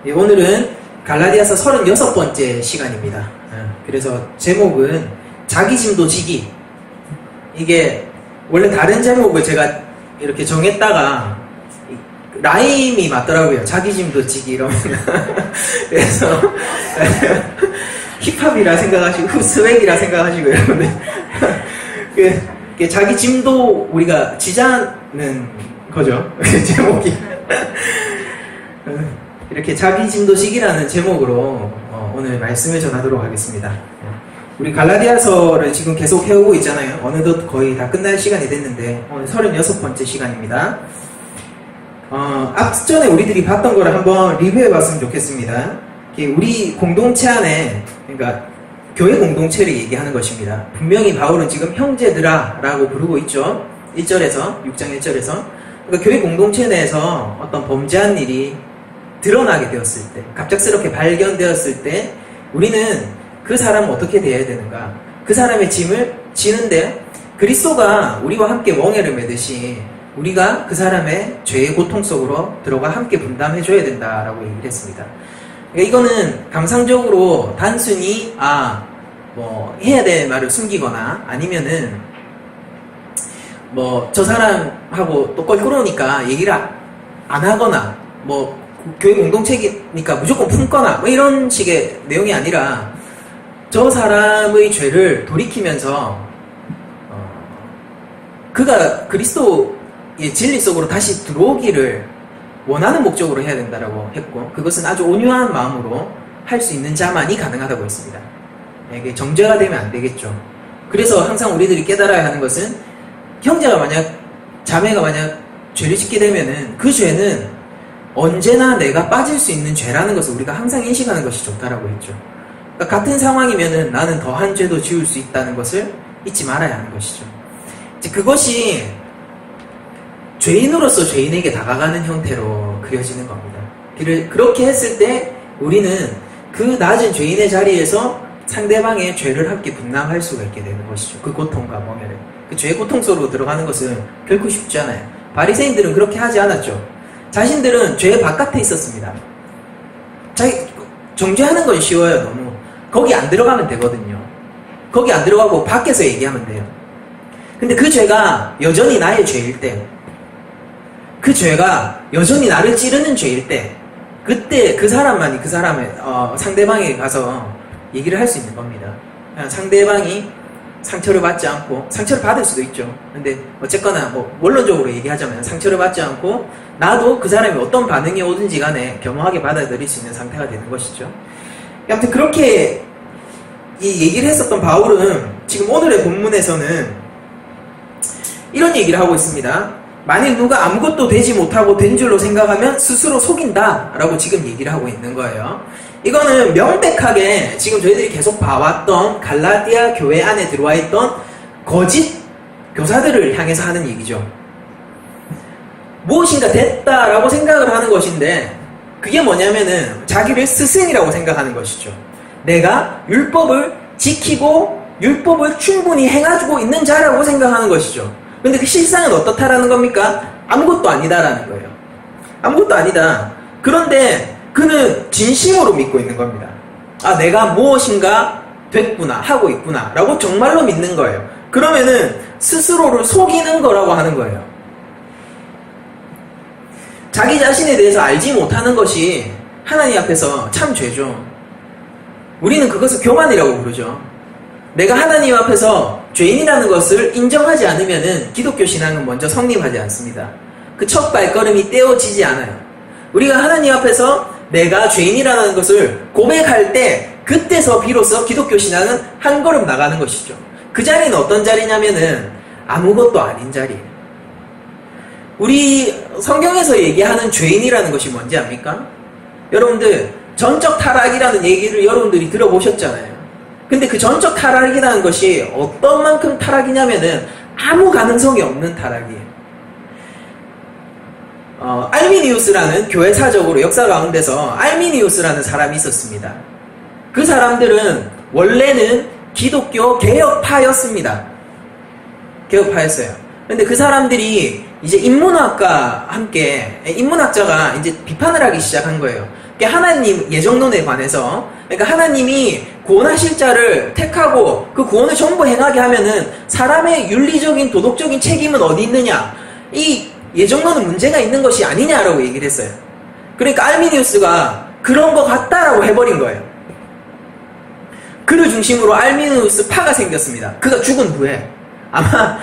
예, 오늘은 갈라디아서 36번째 시간입니다. 그래서 제목은 자기짐도 지기. 이게 원래 다른 제목을 제가 이렇게 정했다가 라임이 맞더라고요. 자기짐도 지기 이러면. 그래서 힙합이라 생각하시고 스웩이라 생각하시고 여러분들. 자기 짐도 우리가 지자는 거죠. 제목이. 이렇게 자기 짐도 지기라는 제목으로 오늘 말씀을 전하도록 하겠습니다. 우리 갈라디아서를 지금 계속 해오고 있잖아요. 어느덧 거의 다 끝날 시간이 됐는데 오늘 36번째 시간입니다. 앞전에 우리들이 봤던 거를 한번 리뷰해 봤으면 좋겠습니다. 우리 공동체 안에, 그러니까 교회 공동체를 얘기하는 것입니다. 분명히 바울은 지금 형제들아 라고 부르고 있죠. 1절에서 6장 1절에서 그러니까 교회 공동체 내에서 어떤 범죄한 일이 드러나게 되었을 때, 갑작스럽게 발견되었을 때 우리는 그 사람은 어떻게 대해야 되는가? 그 사람의 짐을 지는데 그리스도가 우리와 함께 멍에를 매듯이 우리가 그 사람의 죄의 고통 속으로 들어가 함께 분담해줘야 된다라고 얘기를 했습니다. 그러니까 이거는 감상적으로 단순히 해야 될 말을 숨기거나 아니면은 저 사람하고 또 껄끄러우니까 얘기를 안 하거나 교회 공동체니까 무조건 품거나 이런 식의 내용이 아니라 저 사람의 죄를 돌이키면서 그가 그리스도의 진리 속으로 다시 들어오기를 원하는 목적으로 해야 된다라고 했고, 그것은 아주 온유한 마음으로 할 수 있는 자만이 가능하다고 했습니다. 이게 정죄가 되면 안 되겠죠. 그래서 항상 우리들이 깨달아야 하는 것은 자매가 만약 죄를 짓게 되면은 그 죄는 언제나 내가 빠질 수 있는 죄라는 것을 우리가 항상 인식하는 것이 좋다라고 했죠. 그러니까 같은 상황이면은 나는 더한 죄도 지을 수 있다는 것을 잊지 말아야 하는 것이죠. 이제 그것이 죄인으로서 죄인에게 다가가는 형태로 그려지는 겁니다. 그렇게 했을 때 우리는 그 낮은 죄인의 자리에서 상대방의 죄를 함께 분담할 수가 있게 되는 것이죠. 그 고통과 멍에를. 그 죄의 고통 속으로 들어가는 것은 결코 쉽지 않아요. 바리새인들은 그렇게 하지 않았죠. 자신들은 죄 바깥에 있었습니다. 정죄하는 건 쉬워요. 너무. 거기 안 들어가면 되거든요. 거기 안 들어가고 밖에서 얘기하면 돼요. 근데 그 죄가 여전히 나의 죄일 때, 그 죄가 여전히 나를 찌르는 죄일 때, 그때 그 사람만이 그 사람의 상대방에게 가서 얘기를 할 수 있는 겁니다. 상대방이 상처를 받지 않고, 상처를 받을 수도 있죠. 근데 어쨌거나 원론적으로 얘기하자면 상처를 받지 않고 나도 그 사람이 어떤 반응이 오든지 간에 겸허하게 받아들일 수 있는 상태가 되는 것이죠. 아무튼 그렇게 이 얘기를 했었던 바울은 지금 오늘의 본문에서는 이런 얘기를 하고 있습니다. 만일 누가 아무것도 되지 못하고 된 줄로 생각하면 스스로 속인다 라고 지금 얘기를 하고 있는 거예요. 이거는 명백하게 지금 저희들이 계속 봐왔던 갈라디아 교회 안에 들어와 있던 거짓 교사들을 향해서 하는 얘기죠. 무엇인가 됐다라고 생각을 하는 것인데 그게 뭐냐면은 자기를 스승이라고 생각하는 것이죠. 내가 율법을 지키고 율법을 충분히 행하고 있는 자라고 생각하는 것이죠. 근데 그 실상은 어떻다라는 겁니까? 아무것도 아니다라는 거예요. 아무것도 아니다. 그런데 그는 진심으로 믿고 있는 겁니다. 내가 무엇인가 됐구나, 하고 있구나 라고 정말로 믿는 거예요. 그러면은 스스로를 속이는 거라고 하는 거예요. 자기 자신에 대해서 알지 못하는 것이 하나님 앞에서 참 죄죠. 우리는 그것을 교만이라고 부르죠. 내가 하나님 앞에서 죄인이라는 것을 인정하지 않으면은 기독교 신앙은 먼저 성립하지 않습니다. 그 첫 발걸음이 떼어지지 않아요. 우리가 하나님 앞에서 내가 죄인이라는 것을 고백할 때 그때서 비로소 기독교 신앙은 한 걸음 나가는 것이죠. 그 자리는 어떤 자리냐면은 아무것도 아닌 자리예요. 우리 성경에서 얘기하는 죄인이라는 것이 뭔지 압니까? 여러분들 전적 타락이라는 얘기를 여러분들이 들어보셨잖아요. 근데 그 전적 타락이라는 것이 어떤 만큼 타락이냐면은 아무 가능성이 없는 타락이에요. 알미니우스라는 교회사적으로 역사 가운데서 알미니우스라는 사람이 있었습니다. 그 사람들은 원래는 기독교 개혁파였습니다. 개혁파였어요. 근데 그 사람들이 이제 인문학과 함께, 인문학자가 이제 비판을 하기 시작한 거예요. 그러니까 하나님 예정론에 관해서, 그러니까 하나님이 구원하실 자를 택하고 그 구원을 전부 행하게 하면은 사람의 윤리적인 도덕적인 책임은 어디 있느냐? 이 예정론은 문제가 있는 것이 아니냐라고 얘기를 했어요. 그러니까 알미니우스가 그런 것 같다라고 해버린 거예요. 그를 중심으로 알미니우스 파가 생겼습니다. 그가 죽은 후에 아마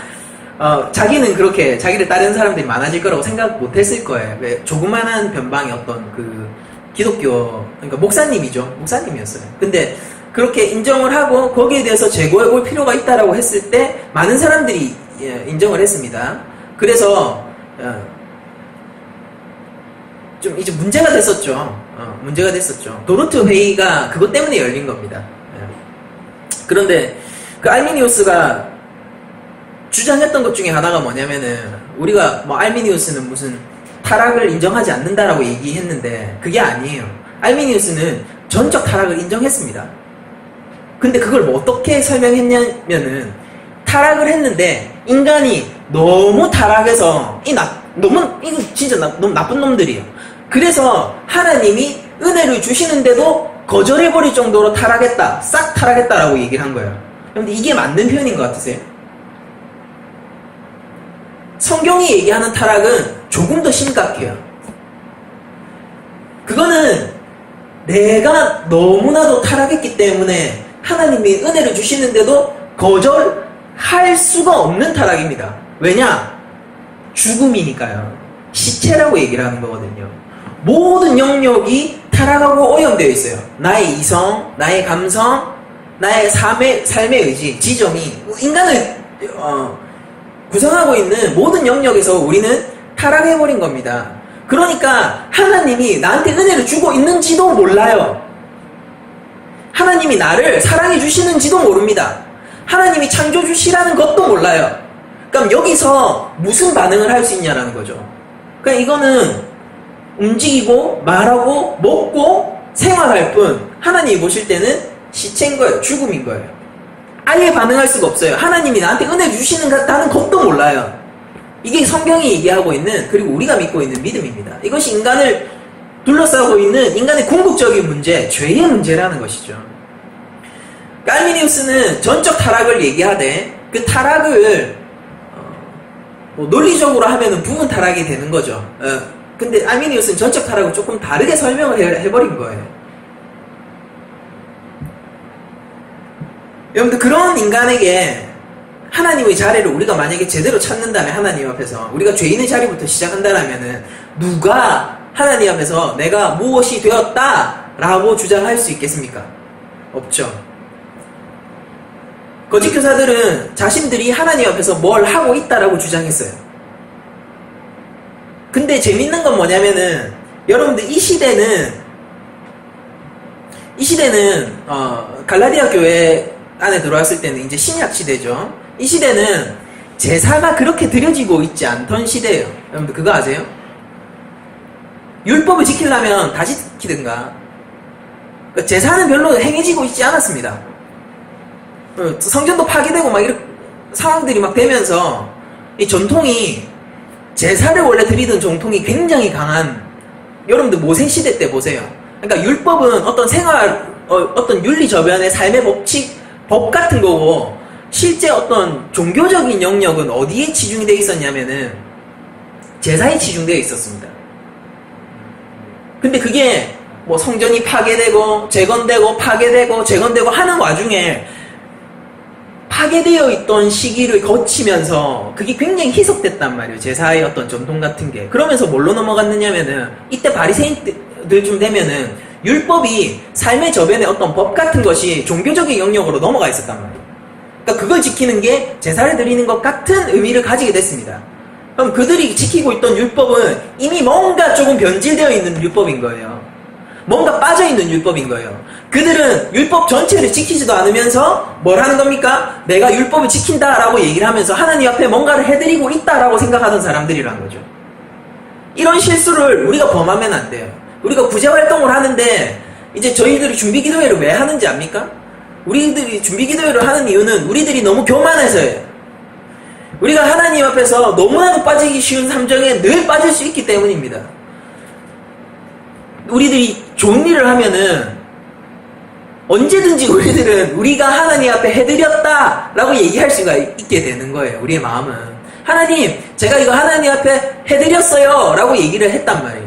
자기는 그렇게 자기를 따르는 사람들이 많아질 거라고 생각 못했을 거예요. 왜 조그만한 변방의 어떤 그 기독교, 그러니까 목사님이었어요. 근데 그렇게 인정을 하고 거기에 대해서 제고해 볼 필요가 있다라고 했을 때 많은 사람들이 인정을 했습니다. 그래서 좀 이제 문제가 됐었죠. 문제가 됐었죠. 도르트 회의가 그것 때문에 열린 겁니다. 그런데 그 알미니우스가 주장했던 것 중에 하나가 뭐냐면은, 우리가 뭐 알미니우스는 무슨 타락을 인정하지 않는다라고 얘기했는데 그게 아니에요. 알미니우스는 전적 타락을 인정했습니다. 근데 그걸 뭐 어떻게 설명했냐면은, 타락을 했는데 인간이 너무 타락해서 이거 진짜 너무 나쁜 놈들이에요. 그래서 하나님이 은혜를 주시는데도 거절해버릴 정도로 타락했다, 싹 타락했다라고 얘기를 한 거예요. 그런데 이게 맞는 표현인 것 같으세요? 성경이 얘기하는 타락은 조금 더 심각해요. 그거는 내가 너무나도 타락했기 때문에 하나님이 은혜를 주시는데도 거절할 수가 없는 타락입니다. 왜냐? 죽음이니까요. 시체라고 얘기를 하는 거거든요. 모든 영역이 타락하고 오염되어 있어요. 나의 이성, 나의 감성, 나의 삶의 의지, 지정이 인간을 구성하고 있는 모든 영역에서 우리는 타락해버린 겁니다. 그러니까 하나님이 나한테 은혜를 주고 있는지도 몰라요. 하나님이 나를 사랑해 주시는지도 모릅니다. 하나님이 창조주시라는 것도 몰라요. 그럼 여기서 무슨 반응을 할 수 있냐라는 거죠. 그러니까 이거는 움직이고 말하고 먹고 생활할 뿐, 하나님이 보실 때는 시체인 거예요. 죽음인 거예요. 아예 반응할 수가 없어요. 하나님이 나한테 은혜 주시는다는 것도 몰라요. 이게 성경이 얘기하고 있는, 그리고 우리가 믿고 있는 믿음입니다. 이것이 인간을 둘러싸고 있는 인간의 궁극적인 문제, 죄의 문제라는 것이죠. 알미니우스는 전적 타락을 얘기하되 그 타락을 논리적으로 하면은 부분 타락이 되는 거죠. 근데 알미니우스는 전적 타락을 조금 다르게 설명을 해버린 거예요. 여러분들, 그런 인간에게 하나님의 자리를 우리가 만약에 제대로 찾는다면, 하나님 앞에서 우리가 죄인의 자리부터 시작한다면은 누가 하나님 앞에서 내가 무엇이 되었다라고 주장할 수 있겠습니까? 없죠. 거짓 교사들은 자신들이 하나님 앞에서 뭘 하고 있다라고 주장했어요. 근데 재밌는 건 뭐냐면은, 여러분들 이 시대는 갈라디아 교회 안에 들어왔을 때는 이제 신약 시대죠. 이 시대는 제사가 그렇게 드려지고 있지 않던 시대예요. 여러분들 그거 아세요? 율법을 지키려면 다시 지키든가. 그러니까 제사는 별로 행해지고 있지 않았습니다. 성전도 파괴되고 막 이런 상황들이 막 되면서 이 전통이, 제사를 원래 드리던 전통이 굉장히 강한, 여러분들 모세 시대 때 보세요. 그러니까 율법은 어떤 생활, 어떤 윤리 저변의 삶의 법 같은 거고, 실제 어떤 종교적인 영역은 어디에 치중되어 있었냐면은 제사에 치중되어 있었습니다. 근데 그게 뭐 성전이 파괴되고 재건되고 파괴되고 재건되고 하는 와중에 파괴되어 있던 시기를 거치면서 그게 굉장히 희석됐단 말이에요. 제사의 어떤 전통 같은 게. 그러면서 뭘로 넘어갔느냐면은, 이때 바리새인들쯤 되면은 율법이 삶의 저변의 어떤 법 같은 것이 종교적인 영역으로 넘어가 있었단 말이에요. 그러니까 그걸 지키는 게 제사를 드리는 것 같은 의미를 가지게 됐습니다. 그럼 그들이 지키고 있던 율법은 이미 뭔가 조금 변질되어 있는 율법인 거예요. 뭔가 빠져있는 율법인 거예요. 그들은 율법 전체를 지키지도 않으면서 뭘 하는 겁니까? 내가 율법을 지킨다라고 얘기를 하면서 하나님 앞에 뭔가를 해드리고 있다라고 생각하던 사람들이란 거죠. 이런 실수를 우리가 범하면 안 돼요. 우리가 구제활동을 하는데, 이제 저희들이 준비기도회를 왜 하는지 압니까? 우리들이 준비기도회를 하는 이유는 우리들이 너무 교만해서예요. 우리가 하나님 앞에서 너무나도 빠지기 쉬운 함정에 늘 빠질 수 있기 때문입니다. 우리들이 좋은 일을 하면은 언제든지 우리들은 우리가 하나님 앞에 해드렸다 라고 얘기할 수가 있게 되는 거예요. 우리의 마음은. 하나님, 제가 이거 하나님 앞에 해드렸어요 라고 얘기를 했단 말이에요.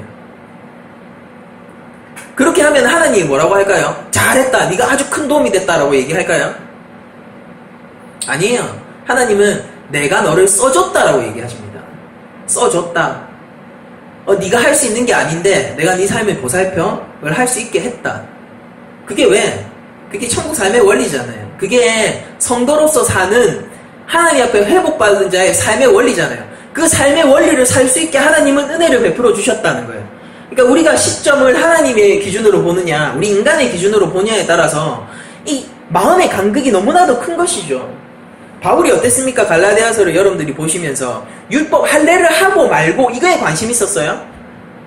그렇게 하면 하나님이 뭐라고 할까요? 잘했다, 네가 아주 큰 도움이 됐다 라고 얘기할까요? 아니에요. 하나님은 내가 너를 써줬다 라고 얘기하십니다. 써줬다. 네가 할 수 있는 게 아닌데 내가 네 삶의 보살펴을 할 수 있게 했다. 그게 왜? 그게 천국 삶의 원리잖아요. 그게 성도로서 사는 하나님 앞에 회복받은 자의 삶의 원리잖아요. 그 삶의 원리를 살 수 있게 하나님은 은혜를 베풀어 주셨다는 거예요. 그러니까 우리가 시점을 하나님의 기준으로 보느냐, 우리 인간의 기준으로 보느냐에 따라서 이 마음의 간극이 너무나도 큰 것이죠. 바울이 어땠습니까? 갈라디아서를 여러분들이 보시면서 율법 할례를 하고 말고 이거에 관심 있었어요?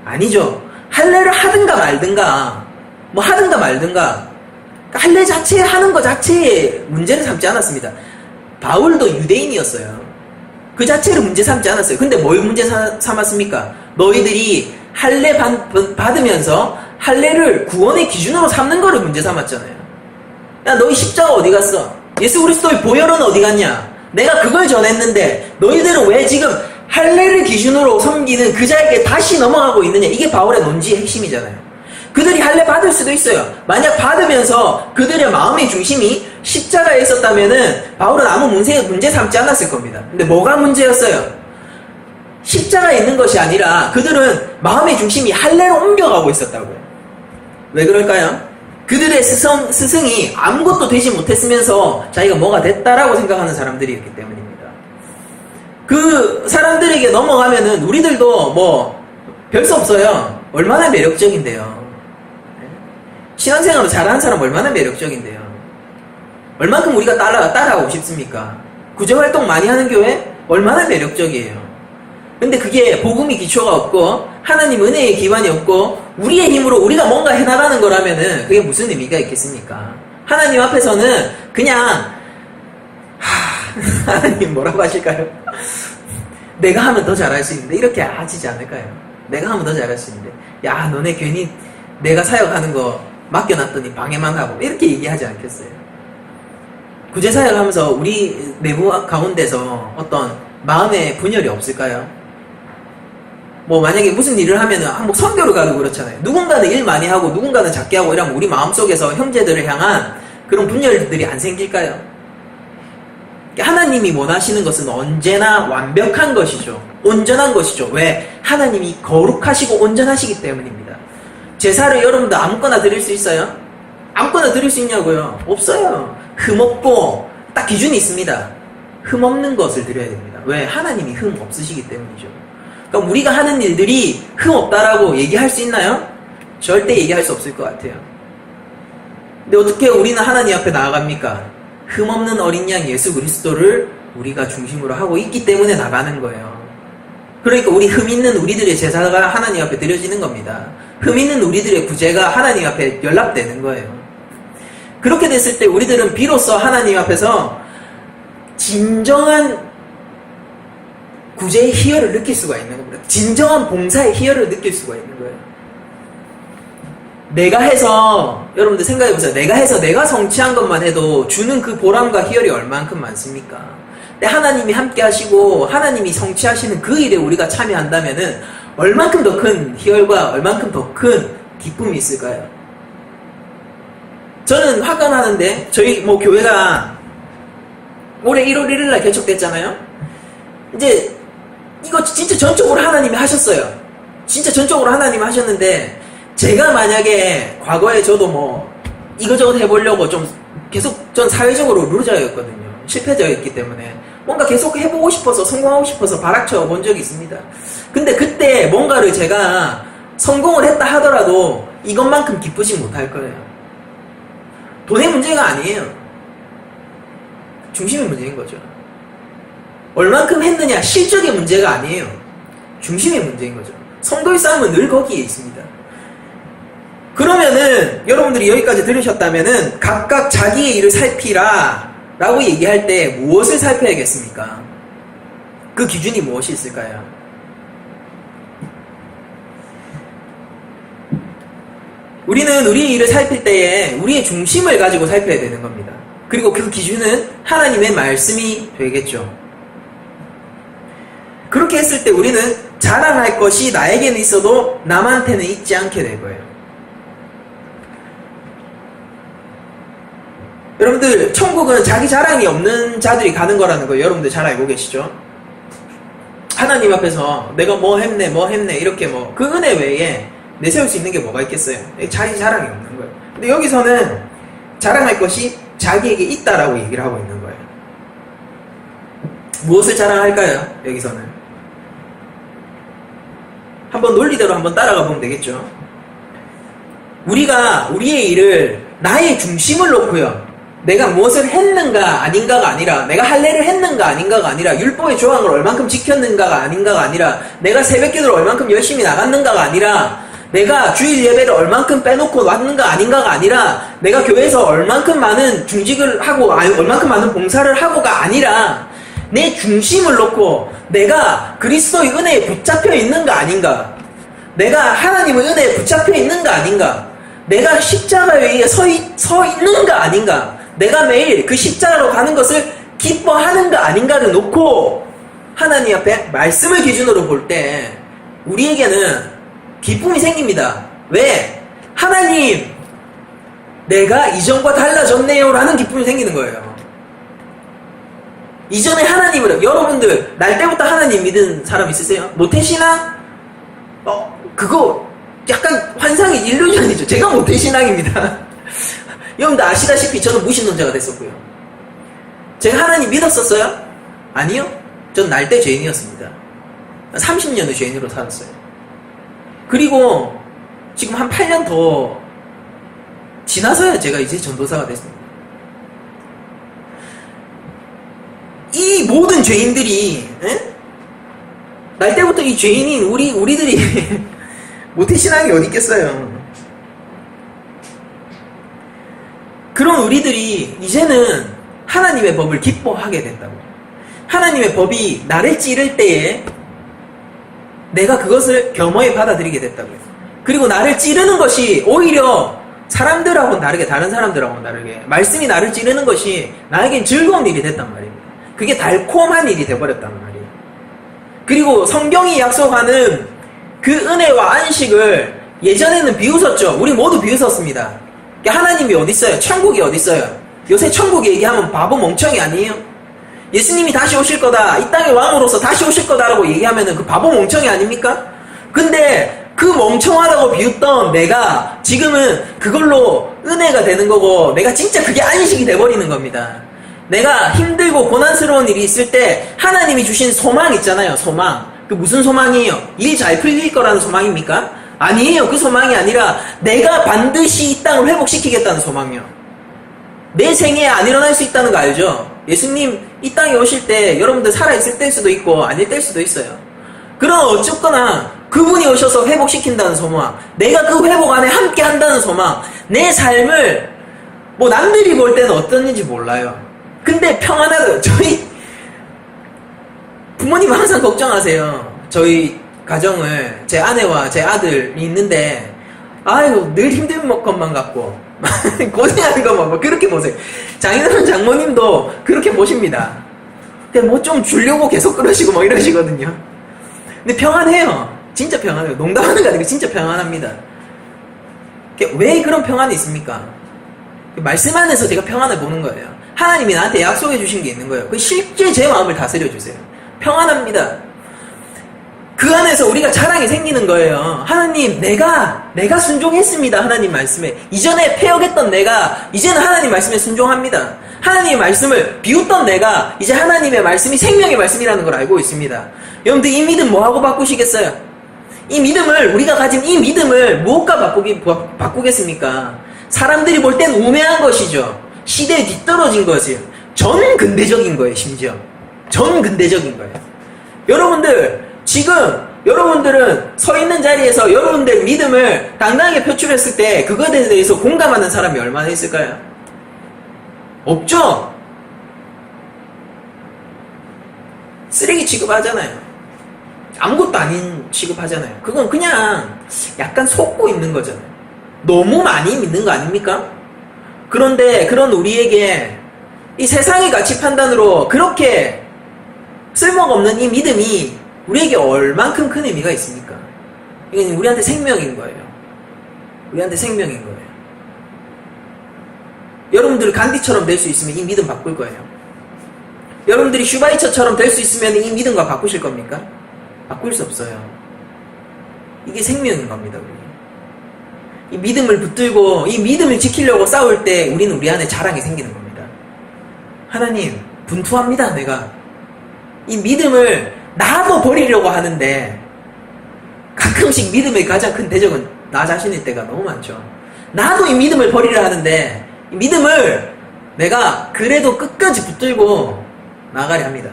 아니죠. 할례를 하든가 말든가, 뭐 하든가 말든가, 할례 자체 하는 것 자체에 문제를 삼지 않았습니다. 바울도 유대인이었어요. 그 자체를 문제 삼지 않았어요. 근데 뭘 문제 삼았습니까? 너희들이 할례 받으면서 할례를 구원의 기준으로 삼는 거를 문제 삼았잖아요. 야, 너희 십자가 어디 갔어? 예수 그리스도의 보혈은 어디 갔냐? 내가 그걸 전했는데 너희들은 왜 지금 할례를 기준으로 섬기는 그 자에게 다시 넘어가고 있느냐? 이게 바울의 논지의 핵심이잖아요. 그들이 할례 받을 수도 있어요. 만약 받으면서 그들의 마음의 중심이 십자가에 있었다면은 바울은 아무 문제 삼지 않았을 겁니다. 근데 뭐가 문제였어요? 십자가에 있는 것이 아니라 그들은 마음의 중심이 할례로 옮겨가고 있었다고요. 왜 그럴까요? 그들의 스승이 아무것도 되지 못했으면서 자기가 뭐가 됐다라고 생각하는 사람들이었기 때문입니다. 그 사람들에게 넘어가면은 우리들도 뭐 별 수 없어요. 얼마나 매력적인데요. 신앙생활을 잘하는 사람 얼마나 매력적인데요. 얼만큼 우리가 따라가고 싶습니까? 구제활동 많이 하는 교회 얼마나 매력적이에요. 근데 그게 복음이 기초가 없고 하나님 은혜의 기반이 없고 우리의 힘으로 우리가 뭔가 해나가는 거라면은 그게 무슨 의미가 있겠습니까? 하나님 앞에서는 그냥 하나님 뭐라고 하실까요? 내가 하면 더 잘할 수 있는데 이렇게 하시지 않을까요? 내가 하면 더 잘할 수 있는데 야 너네 괜히 내가 사역하는 거 맡겨놨더니 방해만 하고 이렇게 얘기하지 않겠어요? 구제사역을 하면서 우리 내부 가운데서 어떤 마음의 분열이 없을까요? 뭐 만약에 무슨 일을 하면은 한국 선교를 가도 그렇잖아요. 누군가는 일 많이 하고 누군가는 작게 하고 이러면 우리 마음속에서 형제들을 향한 그런 분열들이 안 생길까요? 하나님이 원하시는 것은 언제나 완벽한 것이죠. 온전한 것이죠. 왜? 하나님이 거룩하시고 온전하시기 때문입니다. 제사를 여러분들 아무거나 드릴 수 있어요? 아무거나 드릴 수 있냐고요? 없어요. 흠없고 딱 기준이 있습니다. 흠없는 것을 드려야 됩니다. 왜? 하나님이 흠 없으시기 때문이죠. 그러니까 우리가 하는 일들이 흠 없다라고 얘기할 수 있나요? 절대 얘기할 수 없을 것 같아요. 근데 어떻게 우리는 하나님 앞에 나아갑니까? 흠 없는 어린 양 예수 그리스도를 우리가 중심으로 하고 있기 때문에 나가는 거예요. 그러니까 우리 흠 있는 우리들의 제사가 하나님 앞에 드려지는 겁니다. 흠 있는 우리들의 구제가 하나님 앞에 연락되는 거예요. 그렇게 됐을 때 우리들은 비로소 하나님 앞에서 진정한 구제의 희열을 느낄 수가 있는 겁니다. 진정한 봉사의 희열을 느낄 수가 있는 거예요. 내가 해서 여러분들 생각해보세요. 내가 해서 내가 성취한 것만 해도 주는 그 보람과 희열이 얼만큼 많습니까? 근데 하나님이 함께 하시고 하나님이 성취하시는 그 일에 우리가 참여한다면은 얼만큼 더 큰 희열과 얼만큼 더 큰 기쁨이 있을까요? 저는 화관하는데 저희 뭐 교회가 올해 1월 1일날 개척됐잖아요. 이제 이거 진짜 전적으로 하나님이 하셨어요. 진짜 전적으로 하나님이 하셨는데 제가 만약에 과거에 저도 뭐 이거저것 해보려고 좀 계속 전 사회적으로 루저였거든요. 실패자였기 때문에 뭔가 계속 해보고 싶어서 성공하고 싶어서 발악쳐 본 적이 있습니다. 근데 그때 뭔가를 제가 성공을 했다 하더라도 이것만큼 기쁘지 못할 거예요. 돈의 문제가 아니에요. 중심의 문제인 거죠. 얼만큼 했느냐 실적의 문제가 아니에요. 중심의 문제인 거죠. 성도의 싸움은 늘 거기에 있습니다. 그러면은 여러분들이 여기까지 들으셨다면은 각각 자기의 일을 살피라 라고 얘기할 때 무엇을 살펴야겠습니까? 그 기준이 무엇이 있을까요? 우리는 우리의 일을 살필 때에 우리의 중심을 가지고 살펴야 되는 겁니다. 그리고 그 기준은 하나님의 말씀이 되겠죠. 그렇게 했을 때 우리는 자랑할 것이 나에게는 있어도 남한테는 있지 않게 될 거예요. 여러분들, 천국은 자기 자랑이 없는 자들이 가는 거라는 거 여러분들 잘 알고 계시죠? 하나님 앞에서 내가 뭐 했네 이렇게 그 은혜 외에 내세울 수 있는 게 뭐가 있겠어요? 자기 자랑이 없는 거예요. 근데 여기서는 자랑할 것이 자기에게 있다라고 얘기를 하고 있는 거예요. 무엇을 자랑할까요? 여기서는 한번 논리대로 한번 따라가 보면 되겠죠. 우리가 우리의 일을 나의 중심을 놓고요, 내가 무엇을 했는가 아닌가가 아니라, 내가 할례를 했는가 아닌가가 아니라, 율법의 조항을 얼만큼 지켰는가가 아닌가가 아니라, 내가 새벽기도를 얼만큼 열심히 나갔는가가 아니라, 내가 주일 예배를 얼만큼 빼놓고 왔는가 아닌가가 아니라, 내가 교회에서 얼만큼 많은 중직을 하고 얼만큼 많은 봉사를 하고가 아니라, 내 중심을 놓고 내가 그리스도의 은혜에 붙잡혀 있는가 아닌가, 내가 하나님의 은혜에 붙잡혀 있는가 아닌가, 내가 십자가에 의해 서 있는가 아닌가, 내가 매일 그 십자가로 가는 것을 기뻐하는가 아닌가를 놓고 하나님 앞에 말씀을 기준으로 볼 때 우리에게는 기쁨이 생깁니다. 왜? 하나님, 내가 이전과 달라졌네요 라는 기쁨이 생기는 거예요. 이전에 하나님을, 여러분들 날 때부터 하나님 믿은 사람 있으세요? 모태신앙? 그거 약간 환상이 일루전이죠. 제가 모태신앙입니다. 여러분들 아시다시피 저는 무신론자가 됐었고요. 제가 하나님 믿었었어요? 아니요. 전 날 때 죄인이었습니다. 30년을 죄인으로 살았어요. 그리고 지금 한 8년 더 지나서야 제가 이제 전도사가 됐습니다. 이 모든 죄인들이, 날 때부터 이 죄인인 우리들이 모태신앙이 어디 있겠어요? 그런 우리들이 이제는 하나님의 법을 기뻐하게 된다고. 하나님의 법이 나를 찌를 때에 내가 그것을 겸허히 받아들이게 됐다고요. 그리고 나를 찌르는 것이 오히려 사람들하고는 다르게, 다른 사람들하고는 다르게 말씀이 나를 찌르는 것이 나에겐 즐거운 일이 됐단 말입니다. 그게 달콤한 일이 돼버렸단 말이에요. 그리고 성경이 약속하는 그 은혜와 안식을 예전에는 비웃었죠. 우리 모두 비웃었습니다. 하나님이 어딨어요? 천국이 어딨어요? 요새 천국 얘기하면 바보 멍청이 아니에요? 예수님이 다시 오실 거다, 이 땅의 왕으로서 다시 오실 거다라고 얘기하면은 그 바보 멍청이 아닙니까? 근데 그 멍청하다고 비웃던 내가 지금은 그걸로 은혜가 되는 거고, 내가 진짜 그게 안식이 돼버리는 겁니다. 내가 힘들고 고난스러운 일이 있을 때 하나님이 주신 소망 있잖아요. 소망. 그 무슨 소망이에요? 일 잘 풀릴 거라는 소망입니까? 아니에요. 그 소망이 아니라 내가 반드시 이 땅을 회복시키겠다는 소망이요. 내 생애에 안 일어날 수 있다는 거 알죠? 예수님 이 땅에 오실 때 여러분들 살아있을 때일 수도 있고 아닐 때일 수도 있어요. 그러나 어쨌거나 그분이 오셔서 회복시킨다는 소망, 내가 그 회복 안에 함께 한다는 소망, 내 삶을 남들이 볼 때는 어떤지 몰라요. 근데 평안하다. 저희 부모님은 항상 걱정하세요. 저희 가정을, 제 아내와 제 아들이 있는데 아유 늘 힘든 것만 같고 고생하는 것만 그렇게 보세요. 장인어른 장모님도 그렇게 보십니다. 근데 좀 주려고 계속 그러시고 이러시거든요. 근데 평안해요. 진짜 평안해요. 농담하는 게 아니고 진짜 평안합니다. 왜 그런 평안이 있습니까? 말씀 안에서 제가 평안을 보는 거예요. 하나님이 나한테 약속해 주신 게 있는 거예요. 실제 제 마음을 다스려 주세요. 평안합니다. 그 안에서 우리가 자랑이 생기는 거예요. 하나님, 내가 순종했습니다. 하나님 말씀에. 이전에 패역했던 내가 이제는 하나님 말씀에 순종합니다. 하나님의 말씀을 비웃던 내가 이제 하나님의 말씀이 생명의 말씀이라는 걸 알고 있습니다. 여러분들 이 믿음 뭐하고 바꾸시겠어요? 이 믿음을, 우리가 가진 이 믿음을 무엇과 바꾸겠습니까? 사람들이 볼 땐 우매한 것이죠. 시대에 뒤떨어진 것이에요. 전 근대적인 거예요. 심지어 전 근대적인 거예요. 여러분들 지금 여러분들은 서 있는 자리에서 여러분들 믿음을 당당하게 표출했을 때 그거에 대해서 공감하는 사람이 얼마나 있을까요? 없죠? 쓰레기 취급하잖아요. 아무것도 아닌 취급하잖아요. 그건 그냥 약간 속고 있는 거잖아요. 너무 많이 믿는 거 아닙니까? 그런데 그런 우리에게 이 세상의 가치 판단으로 그렇게 쓸모가 없는 이 믿음이 우리에게 얼만큼 큰 의미가 있습니까? 이건 우리한테 생명인 거예요. 우리한테 생명인 거예요. 여러분들이 간디처럼 될 수 있으면 이 믿음 바꿀 거예요. 여러분들이 슈바이처처럼 될 수 있으면 이 믿음과 바꾸실 겁니까? 바꿀 수 없어요. 이게 생명인 겁니다. 우리. 이 믿음을 붙들고 이 믿음을 지키려고 싸울 때 우리는 우리 안에 자랑이 생기는 겁니다. 하나님, 분투합니다. 내가 이 믿음을 나도 버리려고 하는데 가끔씩 믿음의 가장 큰 대적은 나 자신일 때가 너무 많죠. 나도 이 믿음을 버리려 하는데 이 믿음을 내가 그래도 끝까지 붙들고 나가려 합니다.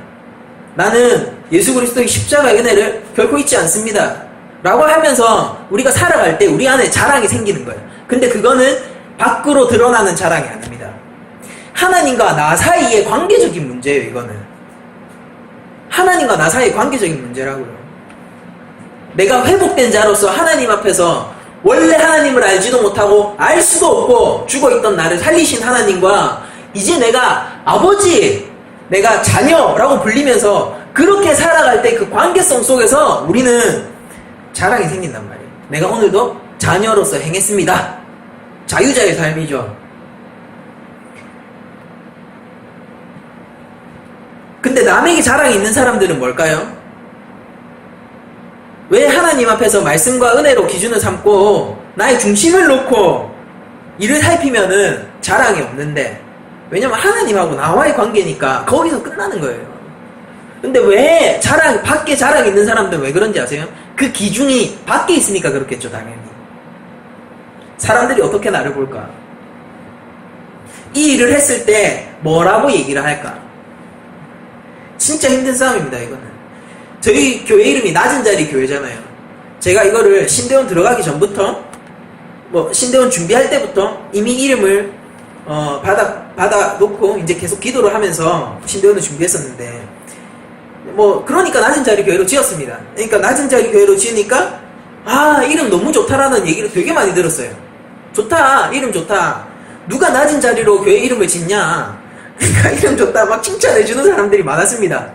나는 예수 그리스도의 십자가의 은혜를 결코 잊지 않습니다. 라고 하면서 우리가 살아갈 때 우리 안에 자랑이 생기는 거예요. 근데 그거는 밖으로 드러나는 자랑이 아닙니다. 하나님과 나 사이의 관계적인 문제예요. 이거는 하나님과 나 사이의 관계적인 문제라고요. 내가 회복된 자로서 하나님 앞에서 원래 하나님을 알지도 못하고 알 수도 없고 죽어있던 나를 살리신 하나님과 이제 내가 아버지, 내가 자녀라고 불리면서 그렇게 살아갈 때 그 관계성 속에서 우리는 자랑이 생긴단 말이에요. 내가 오늘도 자녀로서 행했습니다. 자유자의 삶이죠. 근데 남에게 자랑이 있는 사람들은 뭘까요? 왜 하나님 앞에서 말씀과 은혜로 기준을 삼고 나의 중심을 놓고 이를 살피면은 자랑이 없는데, 왜냐면 하나님하고 나와의 관계니까 거기서 끝나는 거예요. 근데 왜 밖에 자랑 있는 사람들은 왜 그런지 아세요? 그 기준이 밖에 있으니까 그렇겠죠, 당연히. 사람들이 어떻게 나를 볼까? 이 일을 했을 때 뭐라고 얘기를 할까? 진짜 힘든 싸움입니다, 이거는. 저희 교회 이름이 낮은 자리 교회잖아요. 제가 이거를 신대원 들어가기 전부터, 신대원 준비할 때부터 이미 이름을 받아 놓고 이제 계속 기도를 하면서 신대원을 준비했었는데, 그러니까 낮은 자리 교회로 지었습니다. 그러니까 낮은 자리 교회로 지으니까 이름 너무 좋다라는 얘기를 되게 많이 들었어요. 좋다, 이름 좋다. 누가 낮은 자리로 교회 이름을 짓냐? 그러니까 이름 좋다 막 칭찬해주는 사람들이 많았습니다.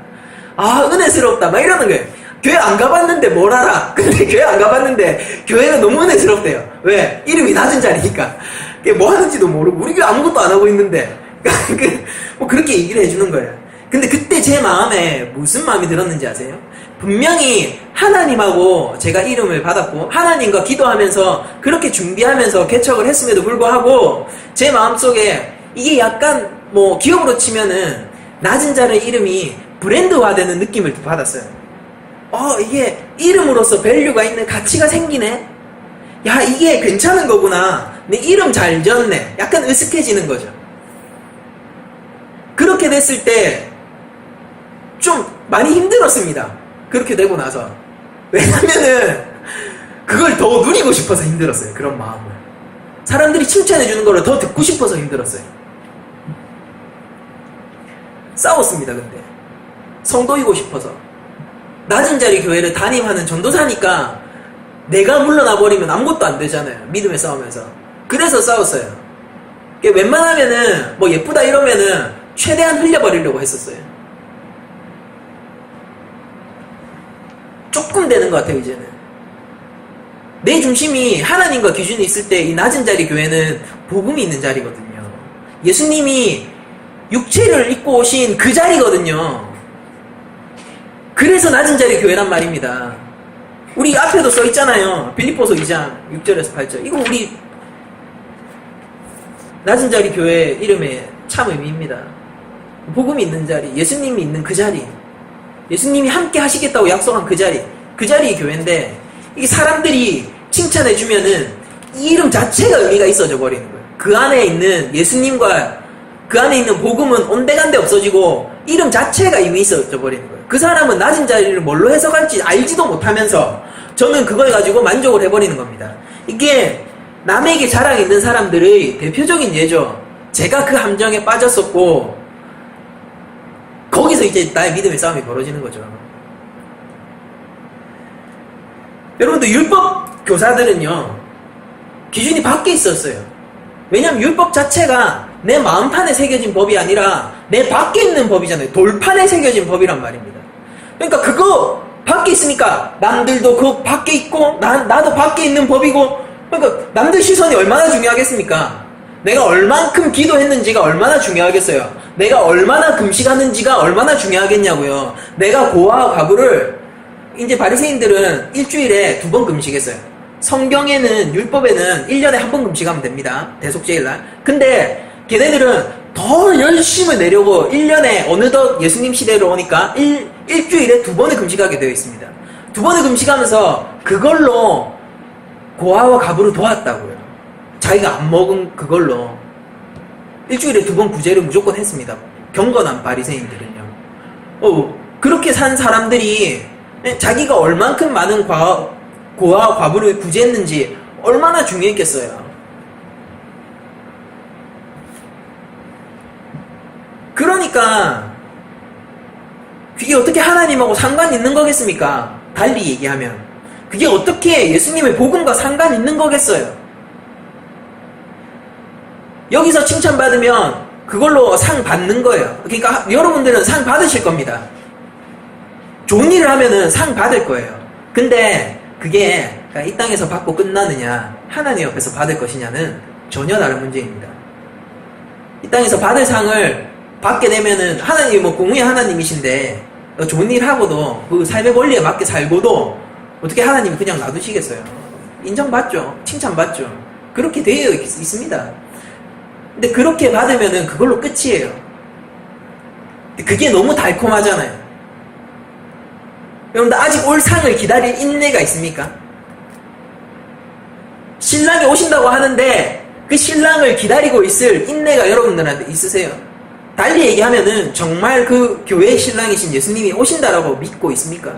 은혜스럽다 막 이러는 거예요. 교회 안 가봤는데 뭘 알아? 근데 교회 안 가봤는데 교회가 너무 은혜스럽대요. 왜? 이름이 낮은 자리니까. 뭐 하는지도 모르고 우리 교회 아무것도 안 하고 있는데 그렇게 얘기를 해주는 거예요. 근데 그때 제 마음에 무슨 마음이 들었는지 아세요? 분명히 하나님하고 제가 이름을 받았고 하나님과 기도하면서 그렇게 준비하면서 개척을 했음에도 불구하고 제 마음속에 이게 약간 기업으로 치면은 낮은 자의 이름이 브랜드화되는 느낌을 받았어요. 이게 이름으로서 밸류가 있는 가치가 생기네? 야, 이게 괜찮은 거구나. 내 이름 잘 지었네. 약간 으슥해지는 거죠. 그렇게 됐을 때 좀 많이 힘들었습니다. 그렇게 되고 나서. 왜냐면은 그걸 더 누리고 싶어서 힘들었어요. 그런 마음을. 사람들이 칭찬해주는 거를 더 듣고 싶어서 힘들었어요. 싸웠습니다. 근데 성도이고 싶어서. 낮은 자리 교회를 담임하는 전도사니까 내가 물러나 버리면 아무것도 안 되잖아요. 믿음의 싸움에서. 그래서 싸웠어요. 웬만하면은 예쁘다 이러면은 최대한 흘려버리려고 했었어요. 조금 되는 것 같아요. 이제는 내 중심이 하나님과 기준이 있을 때 이 낮은 자리 교회는 복음이 있는 자리거든요. 예수님이 육체를 입고 오신 그 자리거든요. 그래서 낮은 자리 교회란 말입니다. 우리 앞에도 써 있잖아요. 빌립보서 2장 6절에서 8절. 이거 우리 낮은 자리 교회 이름의 참 의미입니다. 복음이 있는 자리, 예수님이 있는 그 자리, 예수님이 함께 하시겠다고 약속한 그 자리의 교회인데, 이게 사람들이 칭찬해주면은 이 이름 자체가 의미가 있어져 버리는 거예요. 그 안에 있는 예수님과 그 안에 있는 복음은 온데간데 없어지고 이름 자체가 의미 있어져 버리는 거예요. 그 사람은 낮은 자리를 뭘로 해석할지 알지도 못하면서 저는 그걸 가지고 만족을 해버리는 겁니다. 이게 남에게 자랑 있는 사람들의 대표적인 예죠. 제가 그 함정에 빠졌었고 거기서 여기서 이제 나의 믿음의 싸움이 벌어지는 거죠. 여러분들 율법 교사들은요, 기준이 밖에 있었어요. 왜냐면 율법 자체가 내 마음판에 새겨진 법이 아니라 내 밖에 있는 법이잖아요. 돌판에 새겨진 법이란 말입니다. 그러니까 그거 밖에 있으니까 남들도 그 밖에 있고 나도 밖에 있는 법이고, 그러니까 남들 시선이 얼마나 중요하겠습니까? 내가 얼만큼 기도했는지가 얼마나 중요하겠어요? 내가 얼마나 금식하는지가 얼마나 중요하겠냐고요. 내가 고아와 과부를, 이제 바리새인들은 일주일에 2번 금식했어요. 성경에는, 율법에는 1년에 1번 금식하면 됩니다. 대속죄일날. 근데 걔네들은 더 열심을 내려고 1년에 어느덧 예수님 시대로 오니까 일주일에 2번을 금식하게 되어 있습니다. 2번을 금식하면서 그걸로 고아와 과부를 도왔다고요. 자기가 안 먹은 그걸로 일주일에 2번 구제를 무조건 했습니다. 경건한 바리새인들은요. 그렇게 산 사람들이 자기가 얼만큼 많은 고아와 과부를 구제했는지 얼마나 중요했겠어요. 그러니까 그게 어떻게 하나님하고 상관이 있는 거겠습니까? 달리 얘기하면 그게 어떻게 예수님의 복음과 상관이 있는 거겠어요? 여기서 칭찬받으면 그걸로 상 받는 거예요. 그러니까 여러분들은 상 받으실 겁니다. 좋은 일을 하면은 상 받을 거예요. 근데 그게 이 땅에서 받고 끝나느냐, 하나님 옆에서 받을 것이냐는 전혀 다른 문제입니다. 이 땅에서 받을 상을 받게 되면은 하나님이 공의의 하나님이신데 좋은 일 하고도 그 삶의 원리에 맞게 살고도 어떻게 하나님이 그냥 놔두시겠어요? 인정받죠. 칭찬받죠. 그렇게 되어 있습니다. 근데 그렇게 받으면은 그걸로 끝이에요. 그게 너무 달콤하잖아요. 여러분들 아직 올 상을 기다릴 인내가 있습니까? 신랑이 오신다고 하는데 그 신랑을 기다리고 있을 인내가 여러분들한테 있으세요? 달리 얘기하면은 정말 그 교회의 신랑이신 예수님이 오신다라고 믿고 있습니까?